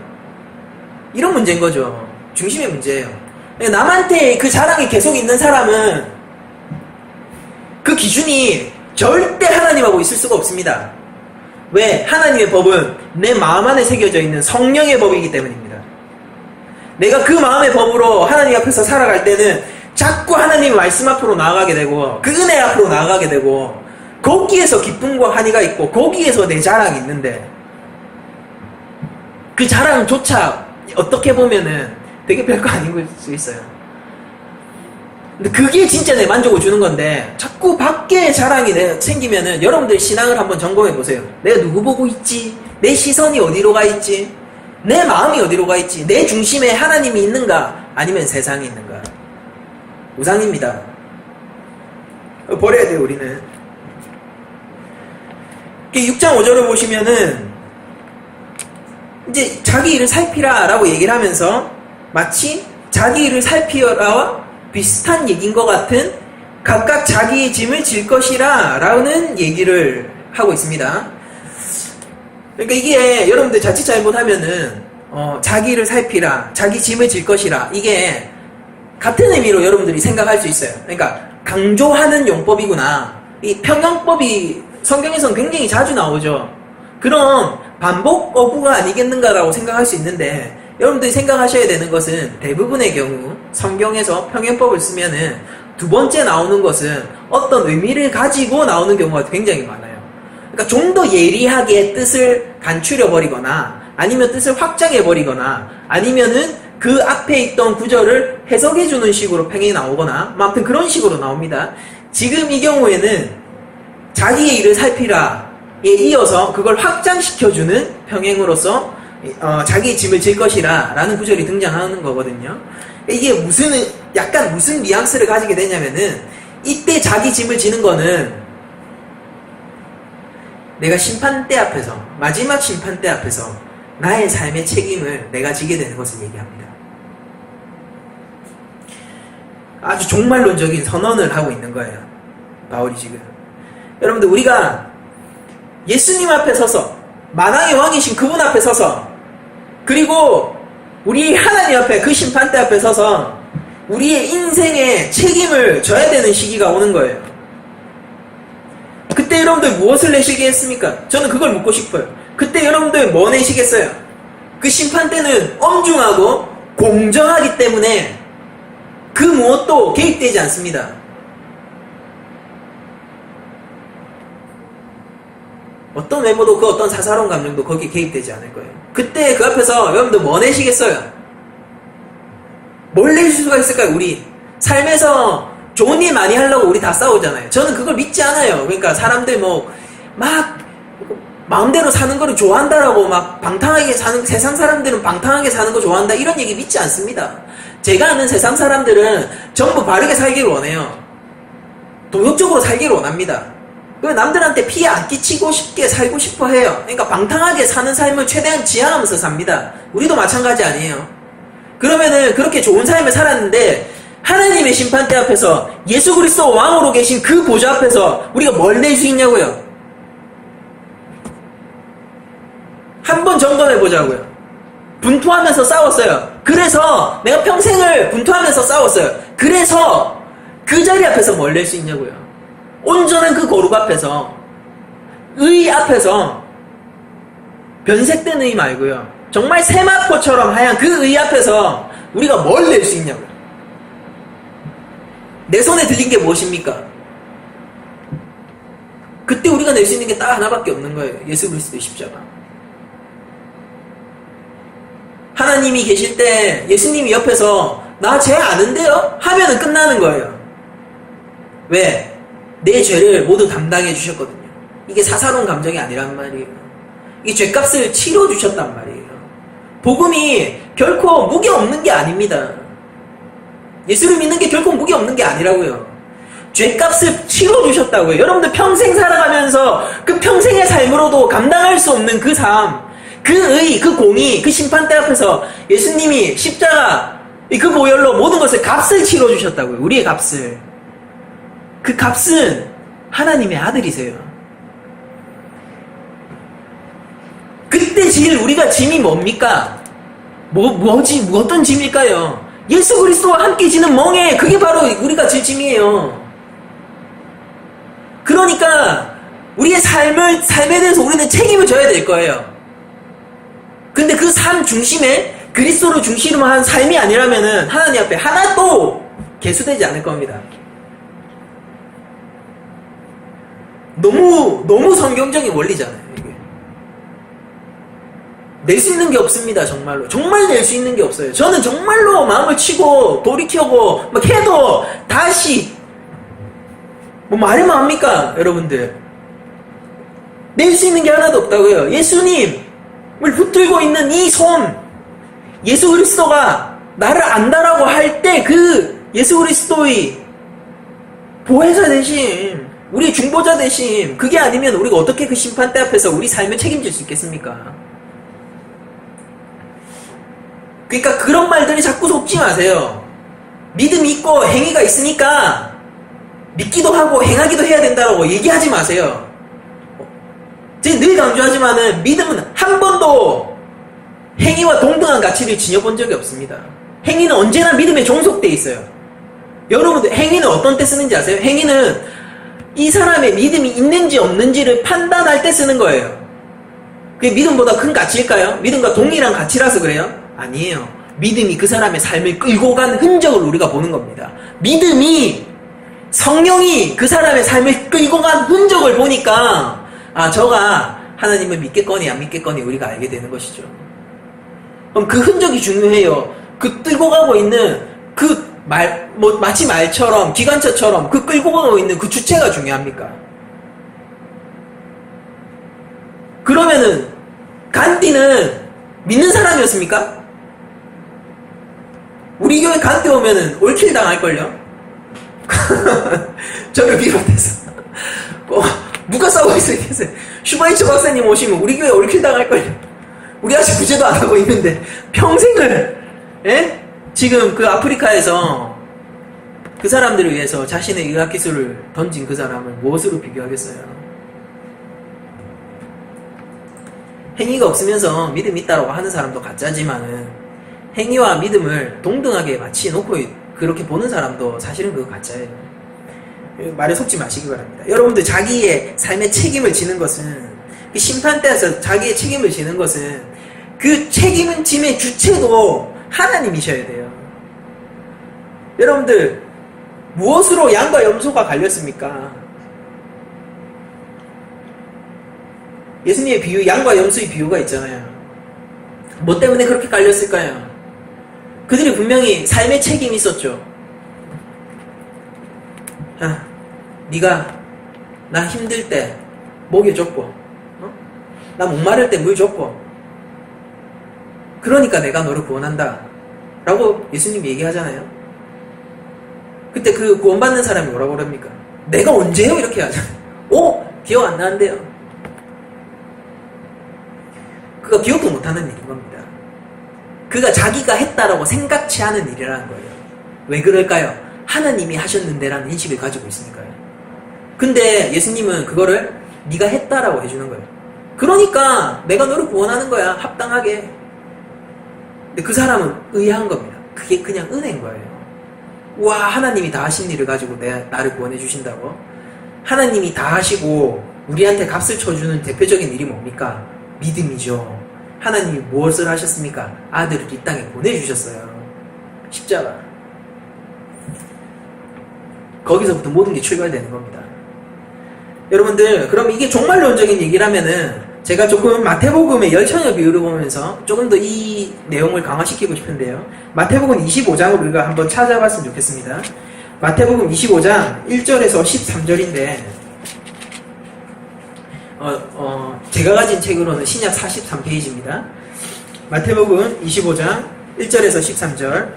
이런 문제인 거죠. 중심의 문제예요. 남한테 그 자랑이 계속 있는 사람은 그 기준이 절대 하나님하고 있을 수가 없습니다. 왜? 하나님의 법은 내 마음 안에 새겨져 있는 성령의 법이기 때문입니다. 내가 그 마음의 법으로 하나님 앞에서 살아갈 때는 자꾸 하나님의 말씀 앞으로 나아가게 되고 그 은혜 앞으로 나아가게 되고 거기에서 기쁨과 한의가 있고 거기에서 내 자랑이 있는데 그 자랑조차 어떻게 보면은 되게 별거 아닌 걸 수 있어요. 근데 그게 진짜 내 만족을 주는 건데 자꾸 밖에 자랑이 생기면은 여러분들 신앙을 한번 점검해 보세요. 내가 누구 보고 있지? 내 시선이 어디로 가 있지? 내 마음이 어디로 가 있지? 내 중심에 하나님이 있는가? 아니면 세상이 있는가? 우상입니다. 버려야 돼요, 우리는. 6장 5절을 보시면은 이제 자기 일을 살피라 라고 얘기를 하면서 마치 자기 일을 살피라와 비슷한 얘기인 것 같은 각각 자기의 짐을 질 것이라 라는 얘기를 하고 있습니다. 그러니까 이게 여러분들 자칫 잘못하면은 자기 일을 살피라, 자기 짐을 질 것이라, 이게 같은 의미로 여러분들이 생각할 수 있어요. 그러니까 강조하는 용법이구나. 이 평형법이 성경에서는 굉장히 자주 나오죠. 그럼 반복 어구가 아니겠는가라고 생각할 수 있는데 여러분들이 생각하셔야 되는 것은 대부분의 경우 성경에서 평행법을 쓰면은 두 번째 나오는 것은 어떤 의미를 가지고 나오는 경우가 굉장히 많아요. 그러니까 좀 더 예리하게 뜻을 간추려버리거나 아니면 뜻을 확장해버리거나 아니면은 그 앞에 있던 구절을 해석해주는 식으로 평행이 나오거나 아무튼 그런 식으로 나옵니다. 지금 이 경우에는 자기의 일을 살피라에 이어서 그걸 확장시켜주는 평행으로서 자기의 짐을 질 것이라 라는 구절이 등장하는 거거든요. 이게 약간 무슨 뉘앙스를 가지게 되냐면은 이때 자기 짐을 지는 거는 내가 심판대 앞에서, 마지막 심판대 앞에서 나의 삶의 책임을 내가 지게 되는 것을 얘기합니다. 아주 종말론적인 선언을 하고 있는 거예요, 바울이 지금. 여러분들, 우리가 예수님 앞에 서서, 만왕의 왕이신 그분 앞에 서서, 그리고 우리 하나님 앞에, 그 심판대 앞에 서서 우리의 인생의 책임을 져야 되는 시기가 오는 거예요. 그때 여러분들 무엇을 내시겠습니까? 저는 그걸 묻고 싶어요. 그때 여러분들 뭐 내시겠어요? 그 심판대는 엄중하고 공정하기 때문에 그 무엇도 개입되지 않습니다. 어떤 외모도 그 어떤 사사로운 감정도 거기에 개입되지 않을 거예요. 그때 그 앞에서 여러분들 뭐 내시겠어요? 뭘 내실 수가 있을까요? 우리 삶에서 좋은 일 많이 하려고 우리 다 싸우잖아요. 저는 그걸 믿지 않아요. 그러니까 사람들 막 마음대로 사는 거를 좋아한다라고 막 방탕하게 사는, 세상 사람들은 방탕하게 사는 거 좋아한다 이런 얘기 믿지 않습니다. 제가 아는 세상 사람들은 전부 바르게 살기를 원해요. 도덕적으로 살기를 원합니다. 남들한테 피해 안 끼치고 싶게 살고 싶어 해요. 그러니까 방탕하게 사는 삶을 최대한 지향하면서 삽니다. 우리도 마찬가지 아니에요. 그러면은 그렇게 좋은 삶을 살았는데 하나님의 심판대 앞에서 예수 그리스도 왕으로 계신 그 보좌 앞에서 우리가 뭘 낼 수 있냐고요? 한번 점검해 보자고요. 분투하면서 싸웠어요. 그래서 내가 평생을 분투하면서 싸웠어요. 그래서 그 자리 앞에서 뭘 낼 수 있냐고요. 온전한 그 거룩 앞에서, 의 앞에서, 변색된 의 말고요. 정말 세마포처럼 하얀 그 의 앞에서 우리가 뭘 낼 수 있냐고요. 내 손에 들린 게 무엇입니까? 그때 우리가 낼 수 있는 게 딱 하나밖에 없는 거예요. 예수 그리스도의 십자가. 하나님이 계실 때 예수님이 옆에서 나 죄 아는데요? 하면은 끝나는 거예요. 왜? 내 죄를 모두 담당해 주셨거든요. 이게 사사로운 감정이 아니란 말이에요. 이 죄값을 치러 주셨단 말이에요. 복음이 결코 무게 없는 게 아닙니다. 예수를 믿는 게 결코 무게 없는 게 아니라고요. 죄값을 치러 주셨다고요. 여러분들 평생 살아가면서 그 평생의 삶으로도 감당할 수 없는 그 삶, 그 의, 그 공의, 그 심판대 앞에서 예수님이 십자가, 그 보혈로 모든 것을 값을 치러 주셨다고요. 우리의 값을. 그 값은 하나님의 아들이세요. 그때 우리가 짐이 뭡니까? 어떤 짐일까요? 예수 그리스도와 함께 지는 멍에, 그게 바로 우리가 질 짐이에요. 그러니까 우리의 삶에 대해서 우리는 책임을 져야 될 거예요. 근데 그 삶 중심에 그리스도를 중심으로 한 삶이 아니라면은 하나님 앞에 하나도 계수되지 않을 겁니다. 너무 성경적인 원리잖아요, 이게. 낼 수 있는 게 없습니다, 정말로. 정말 낼 수 있는 게 없어요. 저는 정말로 마음을 치고, 돌이켜고, 막 해도, 다시, 말이면 합니까, 여러분들? 낼 수 있는 게 하나도 없다고요. 예수님을 붙들고 있는 이 손, 예수 그리스도가 나를 안다라고 할 때 그 예수 그리스도의 보혜사 대신, 우리의 중보자 대신, 그게 아니면 우리가 어떻게 그 심판대 앞에서 우리 삶을 책임질 수 있겠습니까? 그러니까 그런 말들이 자꾸 속지 마세요. 믿음이 있고 행위가 있으니까 믿기도 하고 행하기도 해야 된다고 얘기하지 마세요. 제가 늘 강조하지만은 믿음은 한 번도 행위와 동등한 가치를 지녀본 적이 없습니다. 행위는 언제나 믿음에 종속되어 있어요. 여러분들 행위는 어떤 때 쓰는지 아세요? 행위는 이 사람의 믿음이 있는지 없는지를 판단할 때 쓰는 거예요. 그게 믿음보다 큰 가치일까요? 믿음과 동일한 가치라서 그래요? 아니에요. 믿음이 그 사람의 삶을 끌고 간 흔적을 우리가 보는 겁니다. 믿음이, 성령이 그 사람의 삶을 끌고 간 흔적을 보니까 저가 하나님을 믿겠거니 안 믿겠거니 우리가 알게 되는 것이죠. 그럼 그 흔적이 중요해요. 그 끌고 가고 있는 그 마치 말처럼, 기관차처럼 그 끌고 가고 있는 그 주체가 중요합니까? 그러면은 간디는 믿는 사람이었습니까? 우리 교회 간디 오면은 올킬 당할걸요? 저를 비롯해서 누가 싸우고 있겠어요? 슈바이처 박사님 오시면 우리 교회 올킬 당할걸요? 우리 아직 구제도 안 하고 있는데 평생을 지금 그 아프리카에서 그 사람들을 위해서 자신의 의학기술을 던진 그 사람을 무엇으로 비교하겠어요? 행위가 없으면서 믿음이 있다고 하는 사람도 가짜지만은 행위와 믿음을 동등하게 마치 놓고 그렇게 보는 사람도 사실은 그거 가짜예요. 말에 속지 마시기 바랍니다. 여러분들 자기의 삶의 책임을 지는 것은 그 심판대에서 자기의 책임을 지는 것은 그 책임은 짐의 주체도 하나님이셔야 돼요. 여러분들, 무엇으로 양과 염소가 갈렸습니까? 예수님의 비유, 양과 염소의 비유가 있잖아요. 뭐 때문에 그렇게 갈렸을까요? 그들이 분명히 삶의 책임이 있었죠. 야, 네가 나 힘들 때 먹여줬고, 나 목마를 때 물 줬고, 그러니까 내가 너를 구원한다 라고 예수님이 얘기하잖아요. 그때 그 구원받는 사람이 뭐라고 그럽니까? 내가 언제요? 이렇게 하잖아요. 기억 안 나는데요. 그가 기억도 못하는 일인 겁니다. 그가 자기가 했다라고 생각치 않은 일이라는 거예요. 왜 그럴까요? 하나님이 하셨는데라는 인식을 가지고 있으니까요. 근데 예수님은 그거를 네가 했다라고 해주는 거예요. 그러니까 내가 너를 구원하는 거야. 합당하게. 근데 그 사람은 의아한 겁니다. 그게 그냥 은혜인 거예요. 와, 하나님이 다 하신 일을 가지고 나를 구원해 주신다고? 하나님이 다 하시고 우리한테 값을 쳐주는 대표적인 일이 뭡니까? 믿음이죠. 하나님이 무엇을 하셨습니까? 아들을 이 땅에 보내주셨어요. 십자가. 거기서부터 모든 게 출발되는 겁니다. 여러분들, 그럼 이게 종말론적인 얘기라면은 제가 조금 마태복음의 열처녀 비유를 보면서 조금 더 이 내용을 강화시키고 싶은데요. 마태복음 25장을 우리가 한번 찾아봤으면 좋겠습니다. 마태복음 25장 1절에서 13절인데 제가 가진 책으로는 신약 43페이지입니다. 마태복음 25장 1절에서 13절.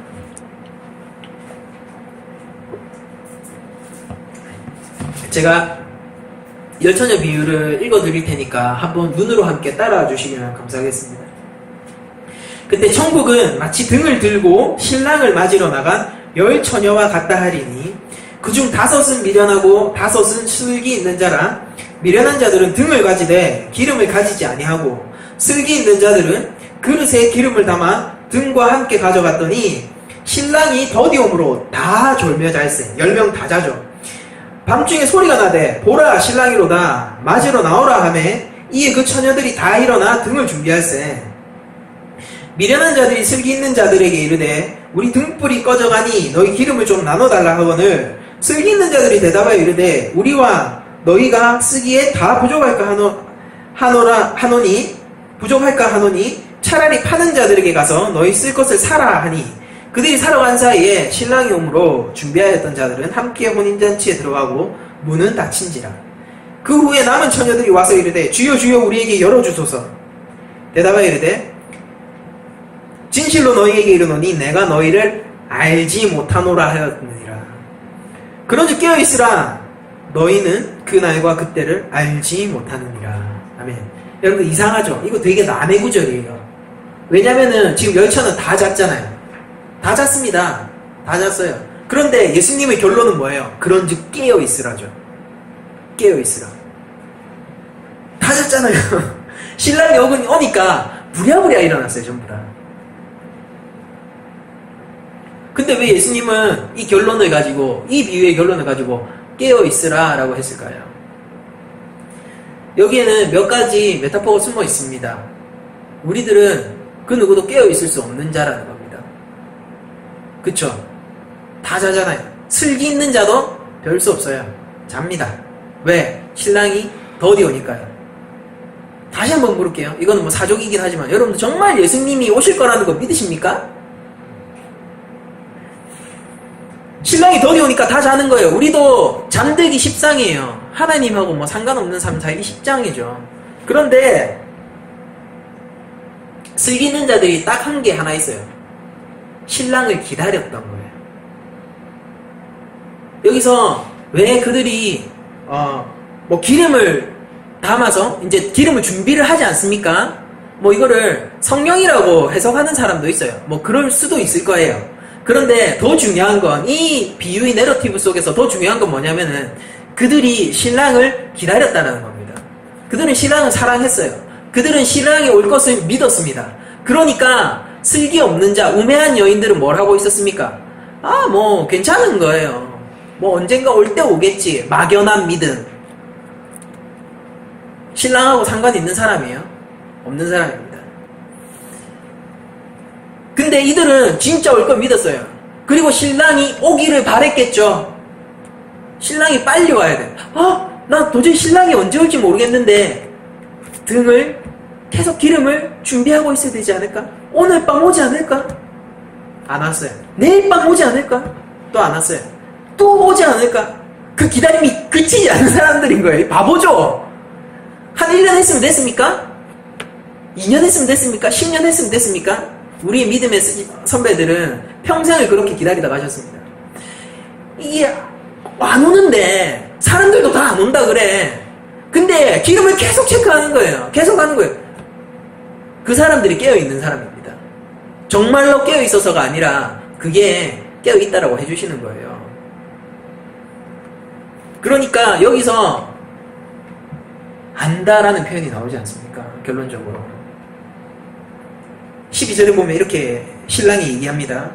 제가 열처녀 비유를 읽어드릴 테니까 한번 눈으로 함께 따라와 주시면 감사하겠습니다. 그때 천국은 마치 등을 들고 신랑을 맞으러 나간 열 처녀와 같다 하리니 그중 5은 미련하고 5은 슬기 있는 자라. 미련한 자들은 등을 가지되 기름을 가지지 아니하고 슬기 있는 자들은 그릇에 기름을 담아 등과 함께 가져갔더니 신랑이 더디옴으로 다 졸며 잘세. 10명 다 자죠. 밤중에 소리가 나되 보라 신랑이로다 맞으러 나오라 하매 이에 그 처녀들이 다 일어나 등을 준비할세. 미련한 자들이 슬기 있는 자들에게 이르되 우리 등불이 꺼져가니 너희 기름을 좀 나눠달라 하거늘 슬기 있는 자들이 대답하여 이르되 우리와 너희가 쓰기에 다 부족할까 하노니 차라리 파는 자들에게 가서 너희 쓸 것을 사라 하니 그들이 사러 간 사이에 신랑이 오므로 준비하였던 자들은 함께 혼인잔치에 들어가고 문은 닫힌지라. 그 후에 남은 처녀들이 와서 이르되 주여 주여 우리에게 열어주소서. 대답하여 이르되 진실로 너희에게 이르노니 내가 너희를 알지 못하노라 하였느니라. 그런즉 깨어있으라. 너희는 그날과 그때를 알지 못하느니라. 아멘. 여러분 이상하죠? 이거 되게 남의 구절이에요. 왜냐면은 지금 열처는 다 잤잖아요. 다 잤습니다. 다 잤어요. 그런데 예수님의 결론은 뭐예요? 그런즉 깨어있으라죠. 깨어있으라. 다 잤잖아요. 신랑이 오니까 부랴부랴 일어났어요. 전부 다. 근데 왜 예수님은 이 결론을 가지고 이 비유의 결론을 가지고 깨어있으라 라고 했을까요? 여기에는 몇 가지 메타포가 숨어 있습니다. 우리들은 그 누구도 깨어있을 수 없는 자라는 겁니다. 그쵸? 다 자잖아요. 슬기 있는 자도 별 수 없어요. 잡니다. 왜? 신랑이 더디 오니까요. 다시 한번 물을게요. 이거는 뭐 사족이긴 하지만 여러분들 정말 예수님이 오실 거라는 거 믿으십니까? 신랑이 더디 오니까 다 자는 거예요. 우리도 잠들기 십상이에요. 하나님하고 뭐 상관없는 삶 살기 십장이죠. 그런데 슬기 있는 자들이 딱 한 게 하나 있어요. 신랑을 기다렸던 거예요. 여기서 왜 그들이 뭐 기름을 담아서 이제 기름을 준비를 하지 않습니까? 뭐 이거를 성령이라고 해석하는 사람도 있어요. 뭐 그럴 수도 있을 거예요. 그런데 더 중요한 건 이 비유의 내러티브 속에서 더 중요한 건 뭐냐면은 그들이 신랑을 기다렸다는 겁니다. 그들은 신랑을 사랑했어요. 그들은 신랑이 올 것을 믿었습니다. 그러니까 슬기 없는 자, 우매한 여인들은 뭘 하고 있었습니까? 뭐 괜찮은 거예요. 뭐 언젠가 올 때 오겠지. 막연한 믿음. 신랑하고 상관이 있는 사람이에요? 없는 사람입니다. 근데 이들은 진짜 올 걸 믿었어요. 그리고 신랑이 오기를 바랬겠죠. 신랑이 빨리 와야 돼. 나 도저히 신랑이 언제 올지 모르겠는데 등을 계속 기름을 준비하고 있어야 되지 않을까? 오늘 밤 오지 않을까? 안 왔어요. 내일 밤 오지 않을까? 또 안 왔어요. 또 오지 않을까? 그 기다림이 그치지 않는 사람들인 거예요. 바보죠? 한 1년 했으면 됐습니까? 2년 했으면 됐습니까? 10년 했으면 됐습니까? 우리 믿음의 선배들은 평생을 그렇게 기다리다 가셨습니다. 이게 안 오는데 사람들도 다 안 온다 그래. 근데 기름을 계속 체크하는 거예요. 계속 하는 거예요. 그 사람들이 깨어있는 사람입니다. 정말로 깨어있어서가 아니라 그게 깨어있다라고 해주시는 거예요. 그러니까 여기서 안다라는 표현이 나오지 않습니까? 결론적으로 12절에 보면 이렇게 신랑이 얘기합니다.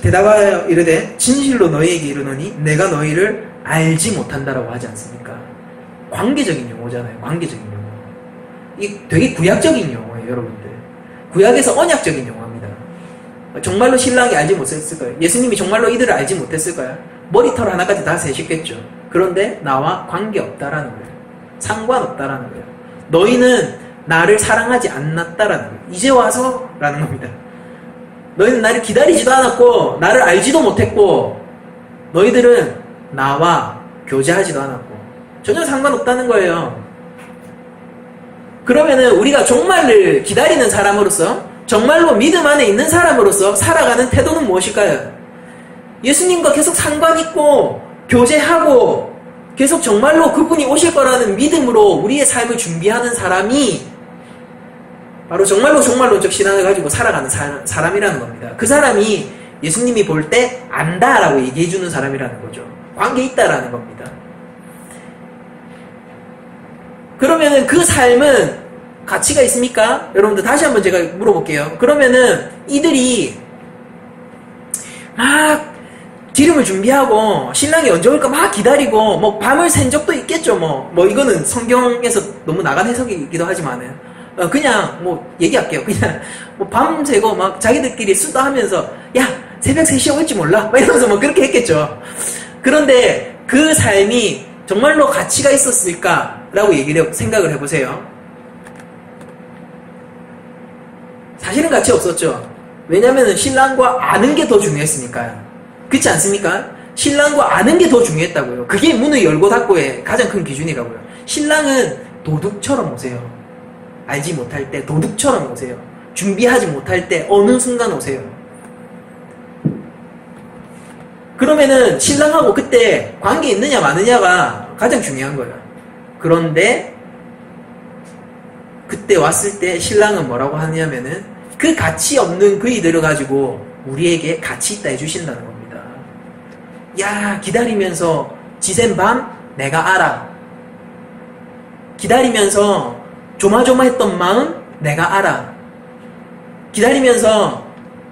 대답하여 이르되 진실로 너희에게 이르노니 내가 너희를 알지 못한다라고 하지 않습니까? 관계적인 용어잖아요. 관계적인 용어. 이 되게 구약적인 용어예요, 여러분들. 구약에서 언약적인 용어입니다. 정말로 신랑이 알지 못했을까요? 예수님이 정말로 이들을 알지 못했을까요? 머리털 하나까지 다 세셨겠죠. 그런데 나와 관계없다라는 거예요. 상관없다라는 거예요. 너희는 나를 사랑하지 않았다라는 거예요. 이제 와서 라는 겁니다. 너희는 나를 기다리지도 않았고 나를 알지도 못했고 너희들은 나와 교제하지도 않았고 전혀 상관없다는 거예요. 그러면은 우리가 종말을 기다리는 사람으로서 정말로 믿음 안에 있는 사람으로서 살아가는 태도는 무엇일까요? 예수님과 계속 상관 있고 교제하고 계속 정말로 그분이 오실 거라는 믿음으로 우리의 삶을 준비하는 사람이 바로 정말로적 신앙을 가지고 살아가는 사람이라는 겁니다. 그 사람이 예수님이 볼 때 안다라고 얘기해 주는 사람이라는 거죠. 관계 있다라는 겁니다. 그러면은 그 삶은 가치가 있습니까? 여러분들 다시 한번 제가 물어볼게요. 그러면은 이들이 막 기름을 준비하고 신랑이 언제 올까 막 기다리고 뭐 밤을 샌 적도 있겠죠. 뭐 이거는 성경에서 너무 나간 해석이기도 하지만은 그냥 뭐 얘기할게요. 그냥 뭐 밤새고 막 자기들끼리 수다하면서 야 새벽 3시에 올지 몰라 막 이러면서 뭐 그렇게 했겠죠. 그런데 그 삶이 정말로 가치가 있었을까라고 생각을 해보세요. 사실은 가치 없었죠. 왜냐면은 신랑과 아는 게 더 중요했으니까요. 그렇지 않습니까? 신랑과 아는 게 더 중요했다고요. 그게 문을 열고 닫고의 가장 큰 기준이라고요. 신랑은 도둑처럼 오세요. 알지 못할 때 도둑처럼 오세요. 준비하지 못할 때 어느 순간 오세요. 그러면은 신랑하고 그때 관계 있느냐 마느냐가 가장 중요한 거예요. 그런데 그때 왔을 때 신랑은 뭐라고 하냐면은 그 가치 없는 그이들을 가지고 우리에게 가치 있다 해주신다는 겁니다. 야 기다리면서 지샌 밤 내가 알아. 기다리면서 조마조마했던 마음 내가 알아. 기다리면서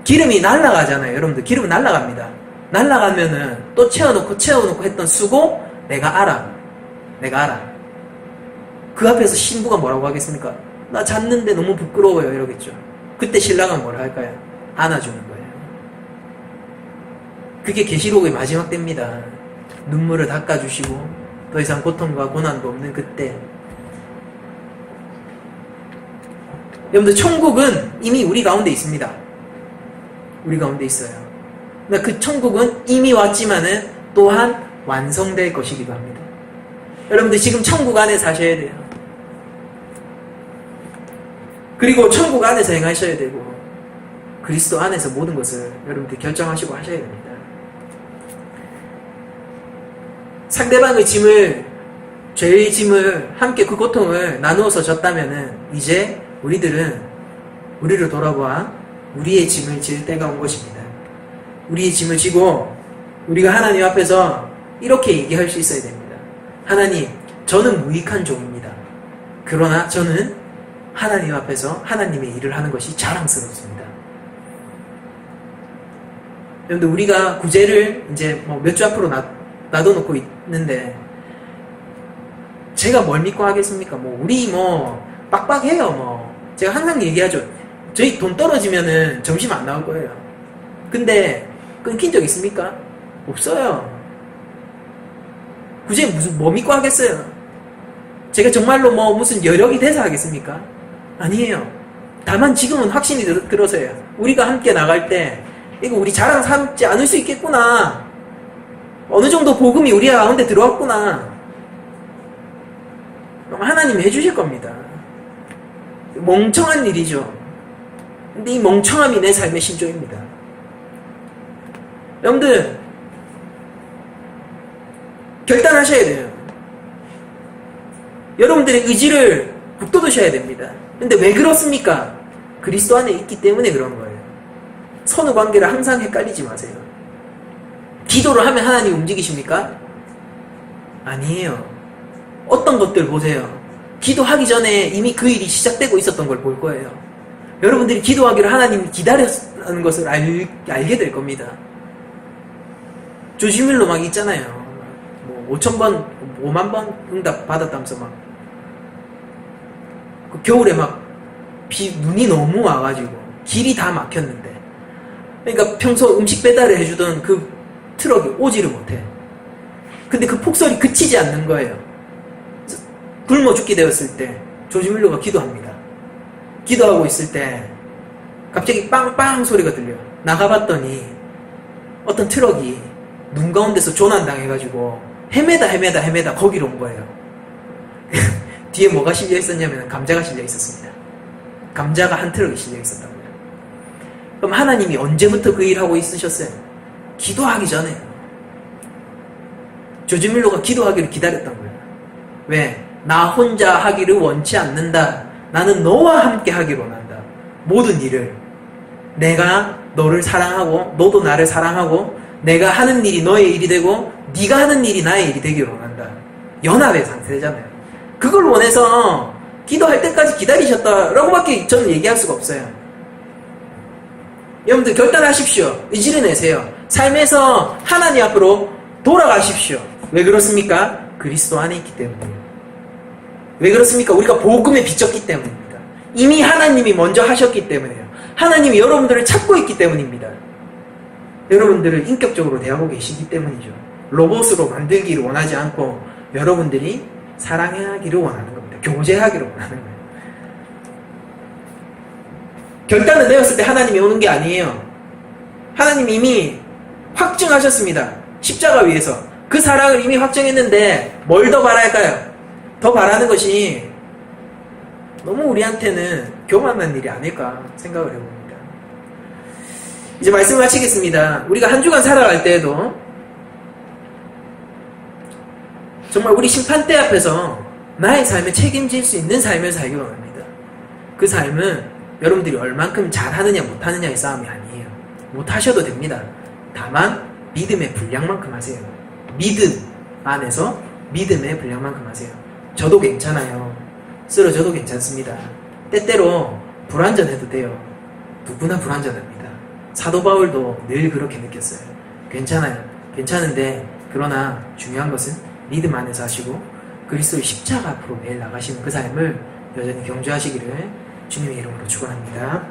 기름이 날아가잖아요. 여러분들 기름은 날아갑니다. 날아가면은 또 채워놓고 했던 수고 내가 알아. 내가 알아. 그 앞에서 신부가 뭐라고 하겠습니까? 나 잤는데 너무 부끄러워요 이러겠죠. 그때 신랑은 뭐라 할까요? 안아주는 거예요. 그게 계시록의 마지막 때입니다. 눈물을 닦아주시고 더 이상 고통과 고난도 없는 그때. 여러분들 천국은 이미 우리 가운데 있습니다. 우리 가운데 있어요. 그 천국은 이미 왔지만은 또한 완성될 것이기도 합니다. 여러분들 지금 천국 안에 사셔야 돼요. 그리고 천국 안에서 행하셔야 되고 그리스도 안에서 모든 것을 여러분들 결정하시고 하셔야 됩니다. 상대방의 짐을, 죄의 짐을 함께 그 고통을 나누어서 졌다면은 이제 우리들은 우리를 돌아보아 우리의 짐을 질 때가 온 것입니다. 우리의 짐을 지고 우리가 하나님 앞에서 이렇게 얘기할 수 있어야 됩니다. 하나님, 저는 무익한 종입니다. 그러나 저는 하나님 앞에서 하나님의 일을 하는 것이 자랑스럽습니다. 여러분들 우리가 구제를 이제 몇 주 앞으로 놔둬놓고 있는데 제가 뭘 믿고 하겠습니까? 우리 빡빡해요. 제가 항상 얘기하죠. 저희 돈 떨어지면은 점심 안 나올 거예요. 근데 끊긴 적 있습니까? 없어요. 굳이 뭐 믿고 하겠어요? 제가 정말로 무슨 여력이 돼서 하겠습니까? 아니에요. 다만 지금은 확신이 들어서요. 우리가 함께 나갈 때 이거 우리 자랑 삼지 않을 수 있겠구나. 어느 정도 복음이 우리 가운데 들어왔구나. 하나님이 해주실 겁니다. 멍청한 일이죠. 근데 이 멍청함이 내 삶의 신조입니다. 여러분들 결단하셔야 돼요. 여러분들의 의지를 북돋우셔야 됩니다. 근데 왜 그렇습니까? 그리스도 안에 있기 때문에 그런 거예요. 선후 관계를 항상 헷갈리지 마세요. 기도를 하면 하나님 움직이십니까? 아니에요. 어떤 것들 보세요. 기도하기 전에 이미 그 일이 시작되고 있었던 걸 볼 거예요. 여러분들이 기도하기를 하나님이 기다렸다는 것을 알게 될 겁니다. 조지밀로 막 있잖아요. 5,000번, 5만 번 응답 받았다면서 그 겨울에 눈이 너무 와가지고 길이 다 막혔는데, 그러니까 평소 음식 배달을 해주던 그 트럭이 오지를 못해. 근데 그 폭설이 그치지 않는 거예요. 굶어 죽게 되었을 때 조지밀로가 기도합니다. 기도하고 있을 때 갑자기 빵빵 소리가 들려요. 나가봤더니 어떤 트럭이 눈 가운데서 조난당해가지고 헤매다 거기로 온 거예요. 뒤에 뭐가 실려 있었냐면 감자가 실려 있었습니다. 감자가 한 트럭이 실려 있었다고요. 그럼 하나님이 언제부터 그 일하고 있으셨어요? 기도하기 전에. 조지밀로가 기도하기를 기다렸던 거예요. 왜? 나 혼자 하기를 원치 않는다. 나는 너와 함께 하기를 원한다. 모든 일을. 내가 너를 사랑하고 너도 나를 사랑하고 내가 하는 일이 너의 일이 되고 네가 하는 일이 나의 일이 되기를 원한다. 연합의 상태잖아요. 그걸 원해서 기도할 때까지 기다리셨다라고밖에 저는 얘기할 수가 없어요. 여러분들 결단하십시오. 의지를 내세요. 삶에서 하나님 앞으로 돌아가십시오. 왜 그렇습니까? 그리스도 안에 있기 때문이에요. 왜 그렇습니까? 우리가 복음에 비쳤기 때문입니다. 이미 하나님이 먼저 하셨기 때문이에요. 하나님이 여러분들을 찾고 있기 때문입니다. 여러분들을 인격적으로 대하고 계시기 때문이죠. 로봇으로 만들기를 원하지 않고 여러분들이 사랑하기를 원하는 겁니다. 교제하기를 원하는 거예요. 결단을 내었을 때 하나님이 오는 게 아니에요. 하나님이 이미 확증하셨습니다. 십자가 위에서. 그 사랑을 이미 확정했는데 뭘 더 바랄까요? 더 바라는 것이 너무 우리한테는 교만한 일이 아닐까 생각을 해봅니다. 이제 말씀을 마치겠습니다. 우리가 한 주간 살아갈 때에도 정말 우리 심판대 앞에서 나의 삶에 책임질 수 있는 삶을 살기 원합니다. 그 삶은 여러분들이 얼만큼 잘하느냐 못하느냐의 싸움이 아니에요. 못하셔도 됩니다. 다만 믿음의 분량만큼 하세요. 믿음 안에서 믿음의 분량만큼 하세요. 저도 괜찮아요. 쓰러져도 괜찮습니다. 때때로 불완전해도 돼요. 누구나 불완전합니다. 사도 바울도 늘 그렇게 느꼈어요. 괜찮아요. 괜찮은데 그러나 중요한 것은 믿음 안에서 하시고 그리스도의 십자가 앞으로 매일 나가시는 그 삶을 여전히 경주하시기를 주님의 이름으로 축원합니다.